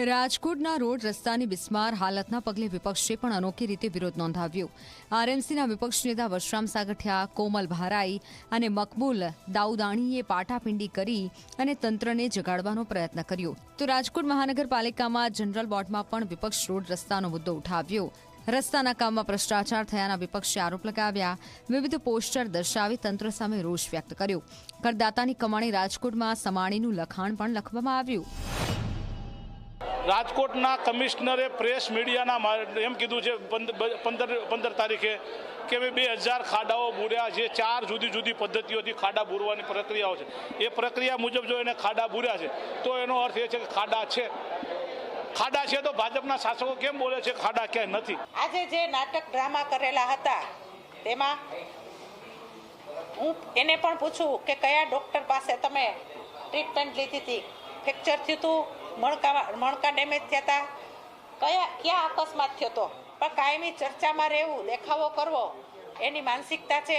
રાજકોટના રોડ રસ્તાની બિસ્માર હાલતના પગલે વિપક્ષે પણ અનોખી રીતે વિરોધ નોંધાવ્યો। આરએમસીના વિપક્ષ નેતા વશરામ સાગઠિયા, કોમલ ભારાઈ અને મકબૂલ દાઉદાણીએ પાટાપિંડી કરી અને તંત્રને જગાડવાનો પ્રયત્ન કર્યો। તો રાજકોટ મહાનગરપાલિકામાં જનરલ વોર્ડમાં પણ વિપક્ષ રોડ રસ્તાનો મુદ્દો ઉઠાવ્યો। રસ્તાના કામમાં ભ્રષ્ટાચાર થયાના વિપક્ષે આરોપ લગાવ્યા। વિવિધ પોસ્ટર દર્શાવી તંત્ર સામે રોષ વ્યક્ત કર્યો। કરદાતાની કમાણી રાજકોટમાં સમાણીનું લખાણ પણ લખવામાં આવ્યું। રાજકોટના કમિશનરે પ્રેસ મીડિયાના એમ કીધું છે 15 તારીખે કે 2000 ખાડાઓ બુર્યા છે। 4 જુદી જુદી પદ્ધતિઓથી ખાડા બુરવાની પ્રક્રિયાઓ છે। એ પ્રક્રિયા મુજબ જો એને ખાડા બુર્યા છે તો એનો અર્થ એ છે કે ખાડા છે તો ભાજપના શાસકો કેમ બોલે છે ખાડા ક્યાંય નથી? આજે જે નાટક ડ્રામા કરેલા હતા તેમાં હું એને પણ પૂછું કે કયા ડૉક્ટર પાસે તમે ટ્રીટમેન્ટ લીધી હતી, ફ્રેક્ચર થયું હતું, મણકા ડેમેજ થયા હતા, ક્યાં અકસ્માત થયો હતો, પણ કાયમી ચર્ચામાં રહેવું, દેખાવો કરવો એની માનસિકતા છે।